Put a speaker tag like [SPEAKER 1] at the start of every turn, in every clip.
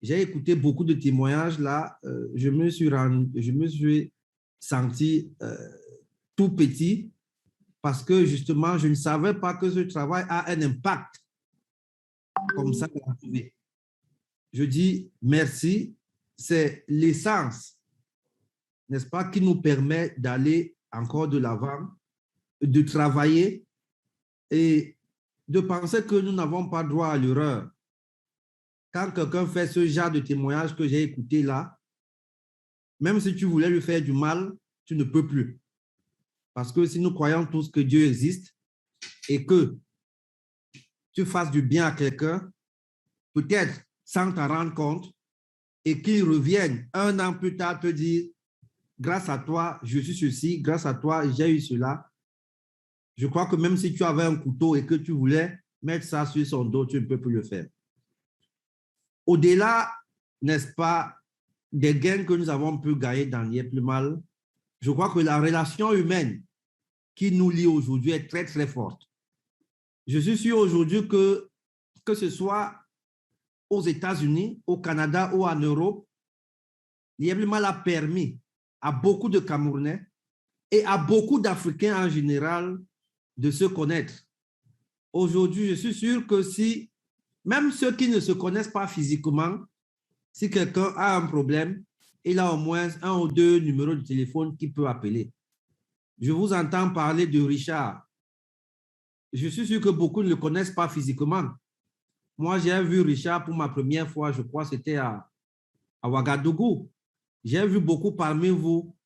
[SPEAKER 1] j'ai écouté beaucoup de témoignages là. Je me suis senti tout petit parce que justement, je ne savais pas que ce travail a un impact comme ça. Je dis merci, c'est l'essence, n'est-ce pas, qui nous permet d'aller encore de l'avant, de travailler et de penser que nous n'avons pas droit à l'erreur. Quand quelqu'un fait ce genre de témoignage que j'ai écouté là, même si tu voulais lui faire du mal, tu ne peux plus. Parce que si nous croyons tous que Dieu existe et que tu fasses du bien à quelqu'un, peut-être sans t'en rendre compte, et qu'il revienne un an plus tard te dire, grâce à toi, je suis ceci, grâce à toi, j'ai eu cela. Je crois que même si tu avais un couteau et que tu voulais mettre ça sur son dos, tu ne peux plus le faire. Au-delà, n'est-ce pas, des gains que nous avons pu gagner dans N'y est plus mal, je crois que la relation humaine qui nous lie aujourd'hui est très, très forte. Je suis sûr aujourd'hui que ce soit aux États-Unis, au Canada ou en Europe, N'y est plus mal a permis à beaucoup de Camerounais et à beaucoup d'Africains en général de se connaître. Aujourd'hui, je suis sûr que si, même ceux qui ne se connaissent pas physiquement, si quelqu'un a un problème, il a au moins un ou deux numéros de téléphone qu'il peut appeler. Je vous entends parler de Richard. Je suis sûr que beaucoup ne le connaissent pas physiquement. Moi, j'ai vu Richard pour ma première fois, je crois que c'était à Ouagadougou. J'ai vu beaucoup parmi vous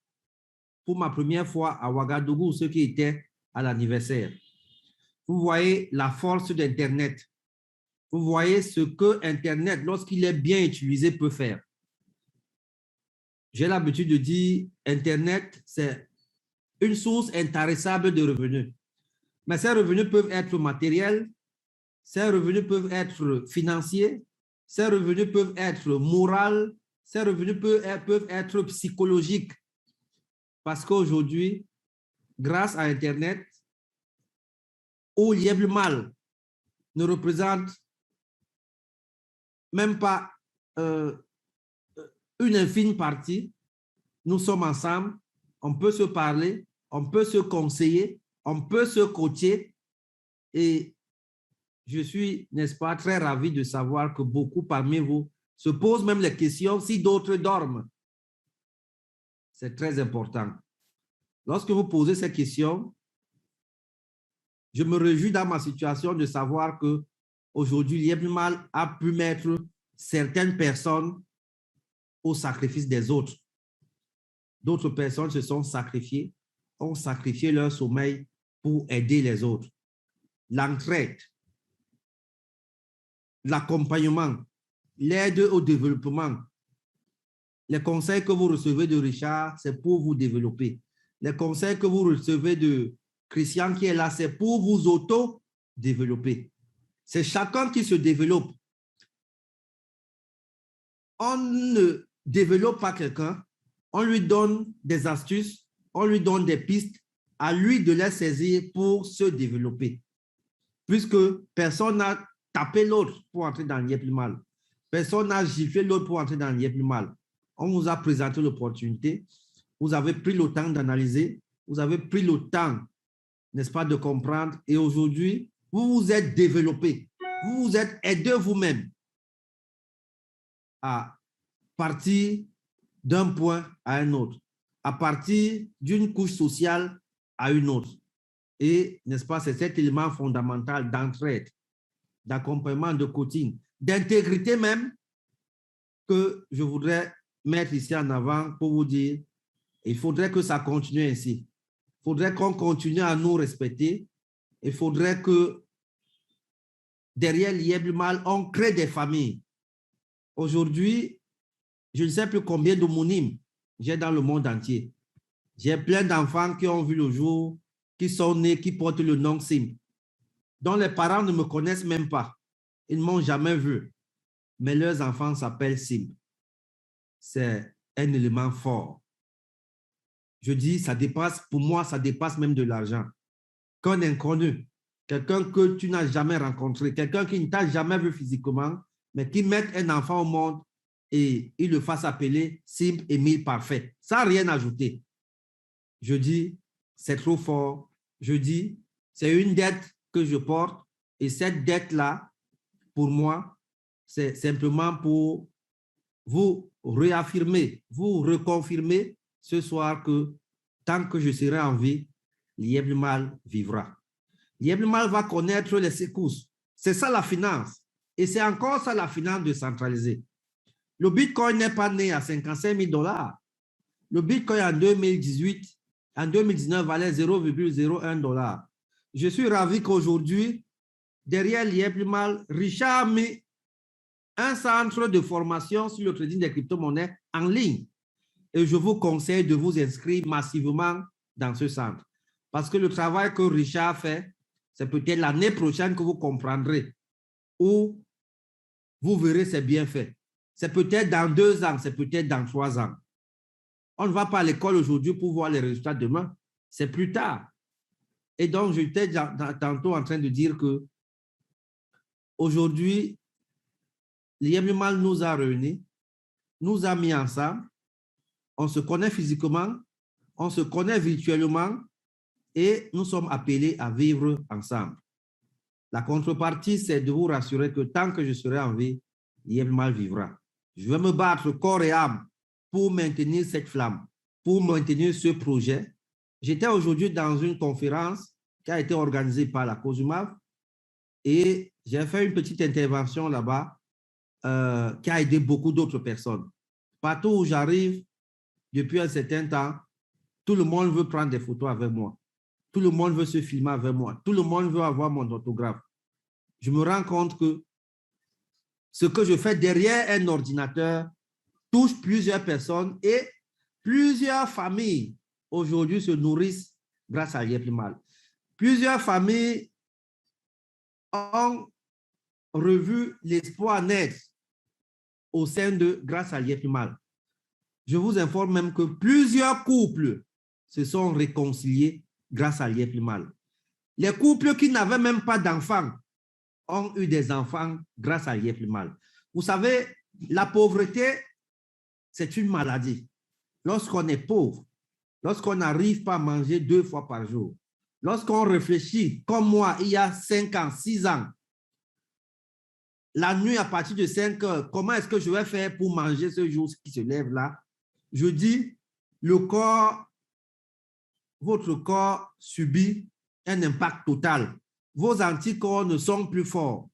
[SPEAKER 1] pour ma première fois à Ouagadougou, ceux qui étaient à l'anniversaire. Vous voyez la force d'Internet. Vous voyez ce que Internet, lorsqu'il est bien utilisé, peut faire. J'ai l'habitude de dire, Internet, c'est une source intarissable de revenus. Mais ces revenus peuvent être matériels, ces revenus peuvent être financiers, ces revenus peuvent être moraux, ces revenus peuvent être psychologiques. Parce qu'aujourd'hui, grâce à Internet, où N'y est plus mal ne représente même pas une infime partie, nous sommes ensemble, on peut se parler, on peut se conseiller, on peut se coacher et je suis, n'est-ce pas, très ravi de savoir que beaucoup parmi vous se posent même les questions si d'autres dorment. C'est très important. Lorsque vous posez ces questions, je me réjouis dans ma situation de savoir que aujourd'hui, N'y est plus mal a pu mettre certaines personnes au sacrifice des autres. D'autres personnes se sont sacrifiées, ont sacrifié leur sommeil pour aider les autres. L'entraide, l'accompagnement, l'aide au développement. Les conseils que vous recevez de Richard, c'est pour vous développer. Les conseils que vous recevez de Christian qui est là, c'est pour vous auto-développer. C'est chacun qui se développe. On ne développe pas quelqu'un, on lui donne des astuces, on lui donne des pistes, à lui de les saisir pour se développer. Puisque personne n'a tapé l'autre pour entrer dans N'y est plus mal. Personne n'a giflé l'autre pour entrer dans N'y est plus mal. On vous a présenté l'opportunité, vous avez pris le temps d'analyser, vous avez pris le temps, n'est-ce pas, de comprendre. Et aujourd'hui, vous vous êtes développé, vous vous êtes aidé vous-même à partir d'un point à un autre, à partir d'une couche sociale à une autre. Et, n'est-ce pas, c'est cet élément fondamental d'entraide, d'accompagnement, de coaching, d'intégrité même que je voudrais mettre ici en avant pour vous dire, il faudrait que ça continue ainsi. Il faudrait qu'on continue à nous respecter. Il faudrait que derrière N'y est plus mal, on crée des familles. Aujourd'hui, je ne sais plus combien d'homonymes j'ai dans le monde entier. J'ai plein d'enfants qui ont vu le jour, qui sont nés, qui portent le nom Simple, dont les parents ne me connaissent même pas. Ils ne m'ont jamais vu. Mais leurs enfants s'appellent Simple. C'est un élément fort. Je dis, ça dépasse, pour moi, ça dépasse même de l'argent. Qu'un inconnu, quelqu'un que tu n'as jamais rencontré, quelqu'un qui ne t'a jamais vu physiquement, mais qui met un enfant au monde, et il le fasse appeler simple Émile parfait, sans rien ajouter. Je dis, c'est trop fort. Je dis, c'est une dette que je porte et cette dette-là, pour moi, c'est simplement pour vous réaffirmer, vous reconfirmer ce soir que tant que je serai en vie, Lièvre Mal vivra. Lièvre Mal va connaître les secousses. C'est ça la finance. Et c'est encore ça la finance décentralisée. Le Bitcoin n'est pas né à 55 000 $. Le Bitcoin en 2018, en 2019 valait 0,01 $. Je suis ravi qu'aujourd'hui, derrière Lièvre Mal, Richard a mis un centre de formation sur le trading des crypto-monnaies en ligne. Et je vous conseille de vous inscrire massivement dans ce centre. Parce que le travail que Richard fait, c'est peut-être l'année prochaine que vous comprendrez ou vous verrez ses bienfaits. C'est peut-être dans 2 ans, c'est peut-être dans 3 ans. On ne va pas à l'école aujourd'hui pour voir les résultats demain. C'est plus tard. Et donc, j'étais tantôt en train de dire que aujourd'hui, Lièvre Mal nous a réunis, nous a mis ensemble, on se connaît physiquement, on se connaît virtuellement et nous sommes appelés à vivre ensemble. La contrepartie, c'est de vous rassurer que tant que je serai en vie, Lièvre Mal vivra. Je vais me battre corps et âme pour maintenir cette flamme, pour maintenir ce projet. J'étais aujourd'hui dans une conférence qui a été organisée par la COSUMAV et j'ai fait une petite intervention là-bas qui a aidé beaucoup d'autres personnes. Partout où j'arrive, depuis un certain temps, tout le monde veut prendre des photos avec moi. Tout le monde veut se filmer avec moi. Tout le monde veut avoir mon autographe. Je me rends compte que ce que je fais derrière un ordinateur touche plusieurs personnes et plusieurs familles aujourd'hui se nourrissent grâce à Lièvre Mal. Plusieurs familles ont revu l'espoir naître au sein de grâce à Lièvre Mal. Je vous informe même que plusieurs couples se sont réconciliés grâce à Lièvre Mal. Les couples qui n'avaient même pas d'enfants ont eu des enfants grâce à Lièvre Mal. Vous savez, la pauvreté, c'est une maladie. Lorsqu'on est pauvre, lorsqu'on n'arrive pas à manger 2 fois par jour, lorsqu'on réfléchit, comme moi, il y a 5 ans, 6 ans, la nuit à partir de 5 heures, comment est-ce que je vais faire pour manger ce jour qui se lève là? Je dis, le corps, votre corps subit un impact total. Vos anticorps ne sont plus forts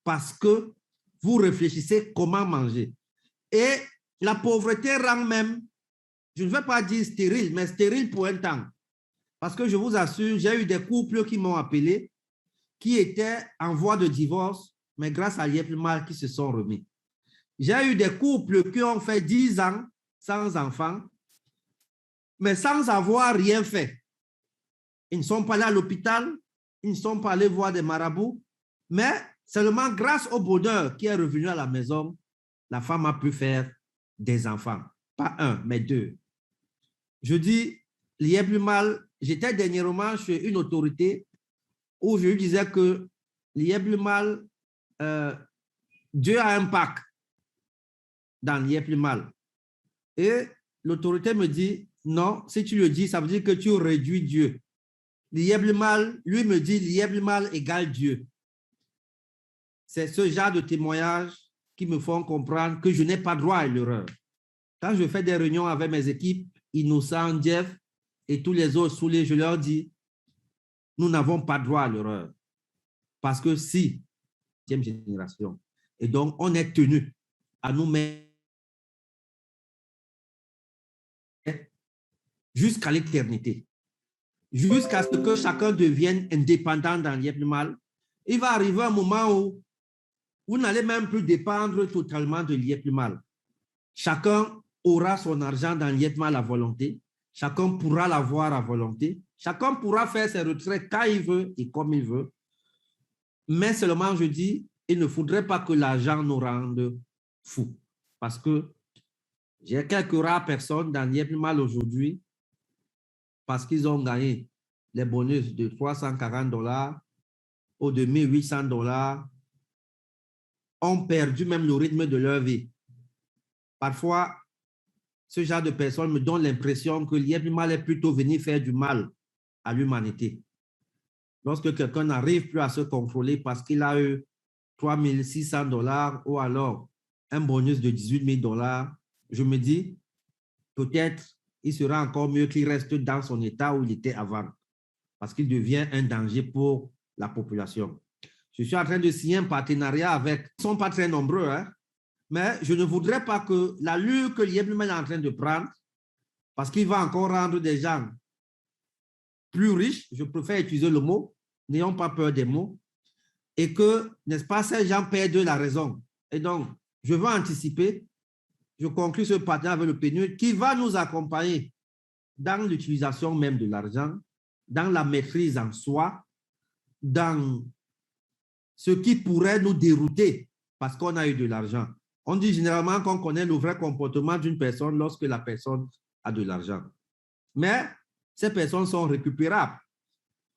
[SPEAKER 1] parce que vous réfléchissez comment manger. Et la pauvreté rend même, je ne vais pas dire stérile, mais stérile pour un temps. Parce que je vous assure, j'ai eu des couples qui m'ont appelé, qui étaient en voie de divorce, mais grâce à Lièvre Mal qui se sont remis. J'ai eu des couples qui ont fait 10 ans sans enfants, mais sans avoir rien fait. Ils ne sont pas allés à l'hôpital, ils ne sont pas allés voir des marabouts, mais seulement grâce au bonheur qui est revenu à la maison, la femme a pu faire des enfants. Pas 1, mais 2. Je dis, Lièvre Mal, j'étais dernièrement chez une autorité où je lui disais que Lièvre Mal, Dieu a un pack dans Lièvre Mal. Et l'autorité me dit, non, si tu le dis, ça veut dire que tu réduis Dieu. Lièvre Mal, lui me dit, Lièvre Mal égale Dieu. C'est ce genre de témoignages qui me font comprendre que je n'ai pas droit à l'erreur. Quand je fais des réunions avec mes équipes, Innocent, Jeff et tous les autres soulés, je leur dis, nous n'avons pas droit à l'erreur. Parce que si, 10e génération, et donc on est tenu à nous mettre jusqu'à l'éternité, jusqu'à ce que chacun devienne indépendant dans Lièvre Mal. Il va arriver un moment où vous n'allez même plus dépendre totalement de Lièvre Mal. Chacun aura son argent dans Lièvre Mal à volonté. Chacun pourra l'avoir à volonté. Chacun pourra faire ses retraites quand il veut et comme il veut. Mais seulement, je dis, il ne faudrait pas que l'argent nous rende fous. Parce que j'ai quelques rares personnes dans Lièvre Mal aujourd'hui parce qu'ils ont gagné les bonus de 340 $ ou de 1800 $, ont perdu même le rythme de leur vie. Parfois, ce genre de personnes me donnent l'impression que l'IEP-MAL est plutôt venu faire du mal à l'humanité. Lorsque quelqu'un n'arrive plus à se contrôler parce qu'il a eu 3 600 $ ou alors un bonus de 18 000 $, je me dis, peut-être il sera encore mieux qu'il reste dans son état où il était avant, parce qu'il devient un danger pour la population. Je suis en train de signer un partenariat avec, ils ne sont pas très nombreux, hein, mais je ne voudrais pas que l'allure que l'IEP-MAL est en train de prendre, parce qu'il va encore rendre des gens plus riches, je préfère utiliser le mot, n'ayons pas peur des mots, et que, n'est-ce pas, ces gens perdent la raison. Et donc, je veux anticiper, je conclue ce partenariat avec le PNUD qui va nous accompagner dans l'utilisation même de l'argent, dans la maîtrise en soi, dans ce qui pourrait nous dérouter parce qu'on a eu de l'argent. On dit généralement qu'on connaît le vrai comportement d'une personne lorsque la personne a de l'argent. Mais ces personnes sont récupérables.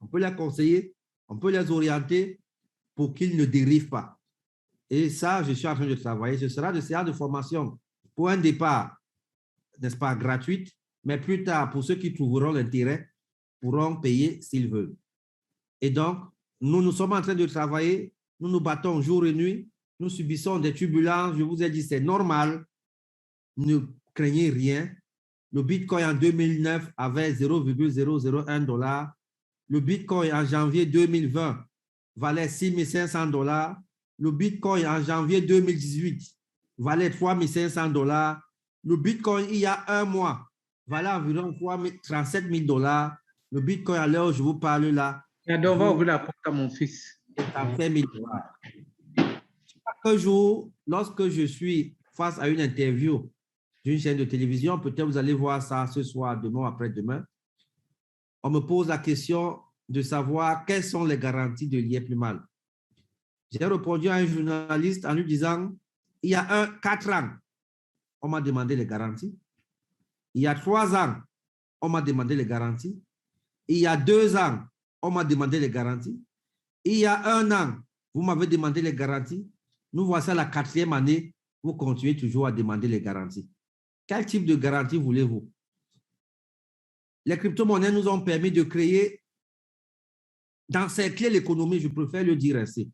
[SPEAKER 1] On peut les conseiller, on peut les orienter pour qu'ils ne dérivent pas. Et ça, je suis en train de travailler. Ce sera des séances de formation pour un départ, n'est-ce pas, gratuite, mais plus tard, pour ceux qui trouveront l'intérêt, pourront payer s'ils veulent. Et donc, nous sommes en train de travailler, nous nous battons jour et nuit, nous subissons des turbulences, je vous ai dit, c'est normal, ne craignez rien. Le Bitcoin en 2009 avait 0,001 $. Le Bitcoin en janvier 2020 valait 6 500 $. Le Bitcoin en janvier 2018 valait 3 500 $. Le Bitcoin, il y a un mois, valait environ 37 000 $. Le Bitcoin, à l'heure où je vous parle là,
[SPEAKER 2] on va ouvrir la porte à mon fils.
[SPEAKER 1] Ça fait 1000 $. Chaque jour, lorsque je suis face à une interview d'une chaîne de télévision, peut-être vous allez voir ça ce soir, demain, après-demain, on me pose la question de savoir quelles sont les garanties de l'IEP-MAL. J'ai répondu à un journaliste en lui disant, il y a 4 ans, on m'a demandé les garanties. Il y a 3 ans, on m'a demandé les garanties. Il y a 2 ans, on m'a demandé les garanties. Il y a 1 an, vous m'avez demandé les garanties. Nous voici à la 4e année, vous continuez toujours à demander les garanties. Quel type de garantie voulez-vous? Les crypto-monnaies nous ont permis de créer, d'encercler l'économie, je préfère le dire ainsi.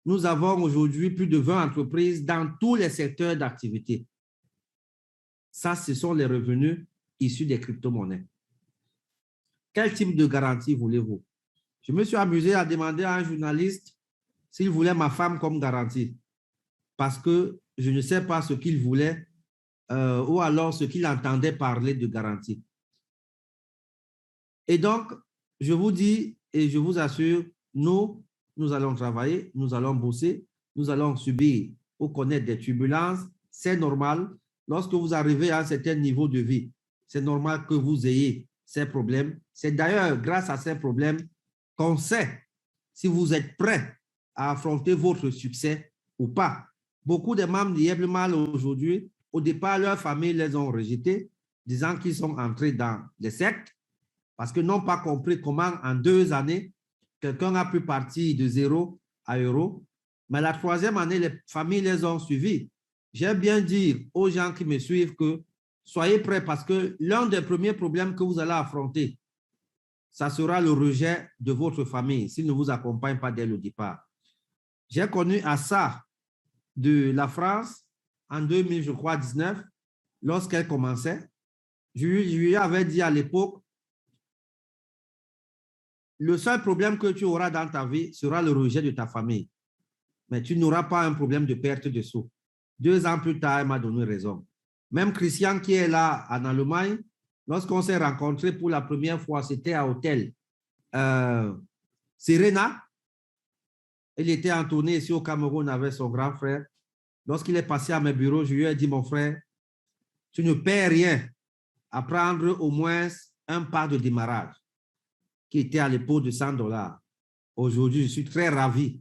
[SPEAKER 1] Nous avons aujourd'hui plus de 20 entreprises dans tous les secteurs d'activité. Ça, ce sont les revenus issus des crypto-monnaies. Quel type de garantie voulez-vous? Je me suis amusé à demander à un journaliste s'il voulait ma femme comme garantie, parce que je ne sais pas ce qu'il voulait ou alors ce qu'il entendait parler de garantie. Et donc, je vous dis et je vous assure, nous allons travailler, nous allons bosser, nous allons subir ou connaître des turbulences. C'est normal. Lorsque vous arrivez à un certain niveau de vie, c'est normal que vous ayez ces problèmes. C'est d'ailleurs grâce à ces problèmes qu'on sait si vous êtes prêt à affronter votre succès ou pas. Beaucoup de membres d'IEP-MAL aujourd'hui, au départ, leurs familles les ont rejetés, disant qu'ils sont entrés dans les sectes parce qu'ils n'ont pas compris comment en 2 années, quelqu'un a pu partir de 0 à euro. Mais la 3e année, les familles les ont suivis. J'aime bien dire aux gens qui me suivent que soyez prêts parce que l'un des premiers problèmes que vous allez affronter, ça sera le rejet de votre famille s'ils ne vous accompagnent pas dès le départ. J'ai connu Assa de la France en 2000, je crois, 19, lorsqu'elle commençait. Je lui avais dit à l'époque, le seul problème que tu auras dans ta vie sera le rejet de ta famille. Mais tu n'auras pas un problème de perte de sous. 2 ans plus tard, elle m'a donné raison. Même Christian qui est là en Allemagne, lorsqu'on s'est rencontrés pour la première fois, c'était à l'hôtel Serena. Il était en tournée ici au Cameroun avec son grand frère. Lorsqu'il est passé à mes bureaux, je lui ai dit, mon frère, tu ne perds rien à prendre au moins un pas de démarrage qui était à l'époque de 100 $. Aujourd'hui, je suis très ravi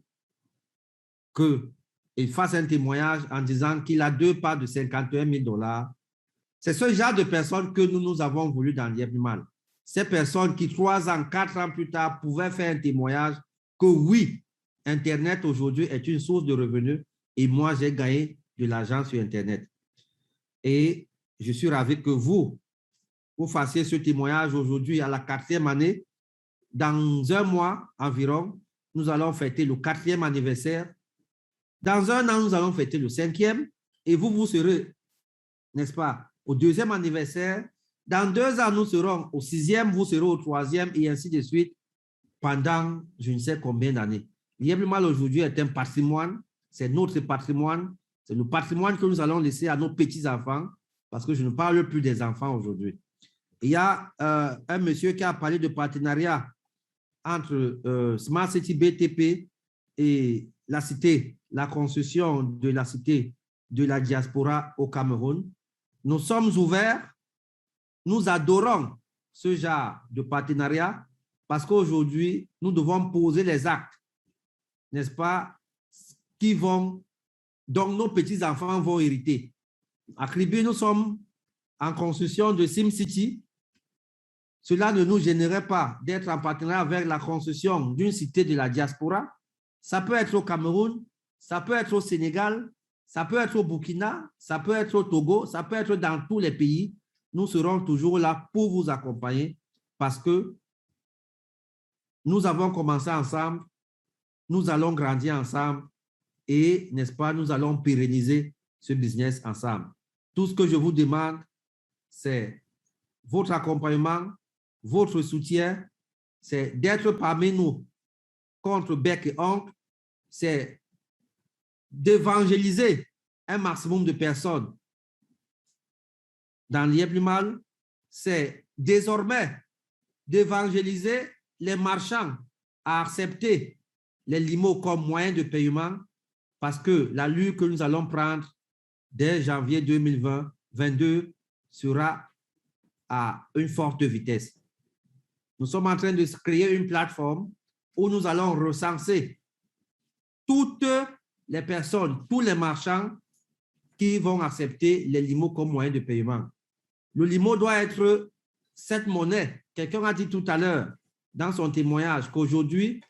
[SPEAKER 1] qu'il fasse un témoignage en disant qu'il a 2 parts de 51 000 $. C'est ce genre de personnes que nous avons voulu dans l'IEP-MAL. Ces personnes qui, 3 ans, 4 ans plus tard, pouvaient faire un témoignage que oui, Internet aujourd'hui est une source de revenus et moi, j'ai gagné de l'argent sur Internet. Et je suis ravi que vous fassiez ce témoignage aujourd'hui à la 4e année. Dans un mois environ, nous allons fêter le 4e anniversaire. Dans un an, nous allons fêter le 5e. Et vous serez, n'est-ce pas, au 2e anniversaire. Dans 2 ans, nous serons au 6e, vous serez au 3e et ainsi de suite pendant je ne sais combien d'années. L'Yeblumal aujourd'hui est un patrimoine, c'est notre patrimoine, c'est le patrimoine que nous allons laisser à nos petits-enfants parce que je ne parle plus des enfants aujourd'hui. Il y a un monsieur qui a parlé de partenariat entre Smart City BTP et la cité, la construction de la cité de la diaspora au Cameroun. Nous sommes ouverts, nous adorons ce genre de partenariat parce qu'aujourd'hui, nous devons poser les actes, n'est-ce pas, dont nos petits-enfants vont hériter. À Kribi, nous sommes en construction de SimCity. Cela ne nous gênerait pas d'être en partenariat avec la construction d'une cité de la diaspora. Ça peut être au Cameroun, ça peut être au Sénégal, ça peut être au Burkina, ça peut être au Togo, ça peut être dans tous les pays. Nous serons toujours là pour vous accompagner parce que nous avons commencé ensemble, nous allons grandir ensemble et, n'est-ce pas, nous allons pérenniser ce business ensemble. Tout ce que je vous demande, c'est votre accompagnement, votre soutien, c'est d'être parmi nous contre bec et oncle, c'est d'évangéliser un maximum de personnes dans l'Yeblumal, c'est désormais d'évangéliser les marchands à accepter les limos comme moyen de paiement parce que la lutte que nous allons prendre dès janvier 2022 sera à une forte vitesse. Nous sommes en train de créer une plateforme où nous allons recenser toutes les personnes, tous les marchands qui vont accepter les limos comme moyen de paiement. Le limo doit être cette monnaie. Quelqu'un a dit tout à l'heure dans son témoignage qu'aujourd'hui,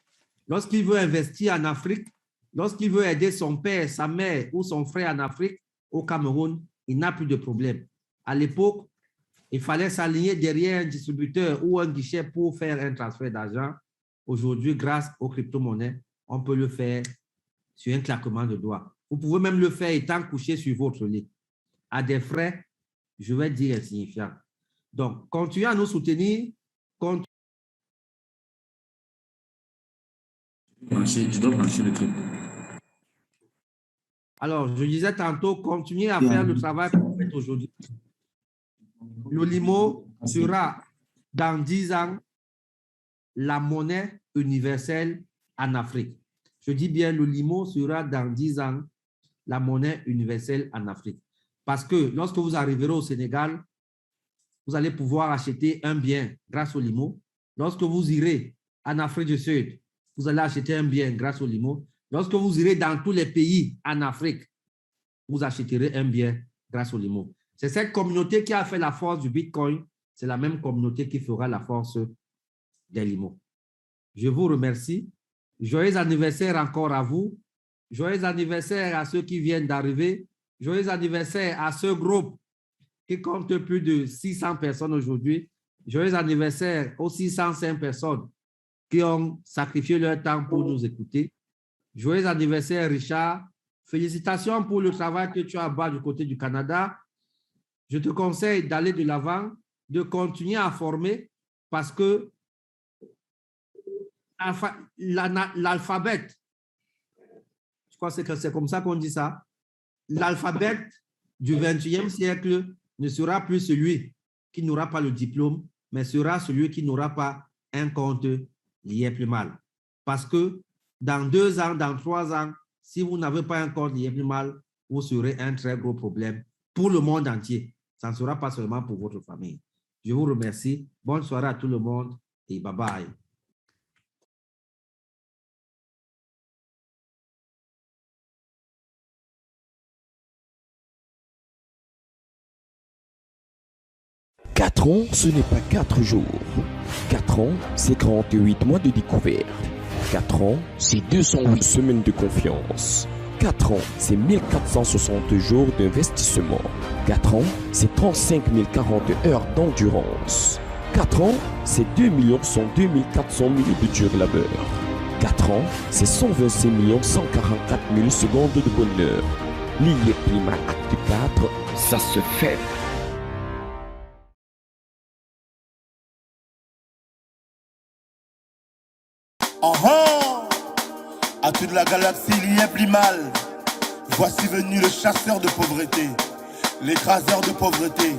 [SPEAKER 1] lorsqu'il veut investir en Afrique, lorsqu'il veut aider son père, sa mère ou son frère en Afrique, au Cameroun, il n'a plus de problème. À l'époque, il fallait s'aligner derrière un distributeur ou un guichet pour faire un transfert d'argent. Aujourd'hui, grâce aux crypto-monnaies, on peut le faire sur un claquement de doigts. Vous pouvez même le faire étant couché sur votre lit, à des frais, je vais dire, insignifiants. Donc, continuez à nous soutenir.
[SPEAKER 3] Je dois brancher le truc.
[SPEAKER 1] Alors, je disais tantôt, continuez à faire le travail que vous faites aujourd'hui. Le limo sera, dans 10 ans, la monnaie universelle en Afrique. Je dis bien, le limo sera, dans 10 ans, la monnaie universelle en Afrique. Parce que lorsque vous arriverez au Sénégal, vous allez pouvoir acheter un bien grâce au limo. Lorsque vous irez en Afrique du Sud, vous allez acheter un bien grâce au limo. Lorsque vous irez dans tous les pays en Afrique, vous achèterez un bien grâce au limo. C'est cette communauté qui a fait la force du Bitcoin. C'est la même communauté qui fera la force des limos. Je vous remercie. Joyeux anniversaire encore à vous. Joyeux anniversaire à ceux qui viennent d'arriver. Joyeux anniversaire à ce groupe qui compte plus de 600 personnes aujourd'hui. Joyeux anniversaire aux 605 personnes qui ont sacrifié leur temps pour nous écouter. Joyeux anniversaire, Richard. Félicitations pour le travail que tu as bas du côté du Canada. Je te conseille d'aller de l'avant, de continuer à former parce que l'alphabet, je crois que c'est comme ça qu'on dit ça, l'alphabet du 21e siècle ne sera plus celui qui n'aura pas le diplôme, mais sera celui qui n'aura pas un compte lié plus mal. Parce que dans 2 ans, dans 3 ans, si vous n'avez pas un compte lié plus mal, vous serez un très gros problème pour le monde entier. Ça ne sera pas seulement pour votre famille. Je vous remercie. Bonne soirée à tout le monde et bye bye.
[SPEAKER 4] Quatre ans, ce n'est pas 4 jours. 4 ans, c'est 48 mois de découverte. 4 ans, c'est 208 semaines de confiance. 4 ans, c'est 1460 jours d'investissement. 4 ans, c'est 35 040 heures d'endurance. 4 ans, c'est 2 102 400 minutes de dur labeur. 4 ans, c'est 126 144 000 secondes de bonheur. L'IEPLIMA Acte 4, ça se fait.
[SPEAKER 5] À toute la galaxie, il y a plus mal. Voici venu le chasseur de pauvreté, l'écraseur de pauvreté.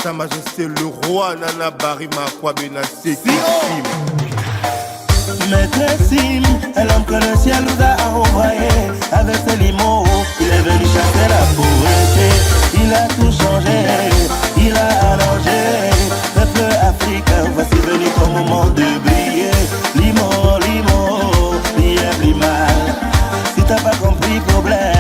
[SPEAKER 6] Sa Majesté le roi Nana Barima Kwabenassi.
[SPEAKER 5] Maître Sim est l'homme que le ciel nous a envoyé. Avec ses limons, il est venu chasser la pauvreté. Il a tout changé, il a arrangé. Peuple africain, voici venu ton moment de briller. Limon, limon, bien plus mal. Si t'as pas compris, problème.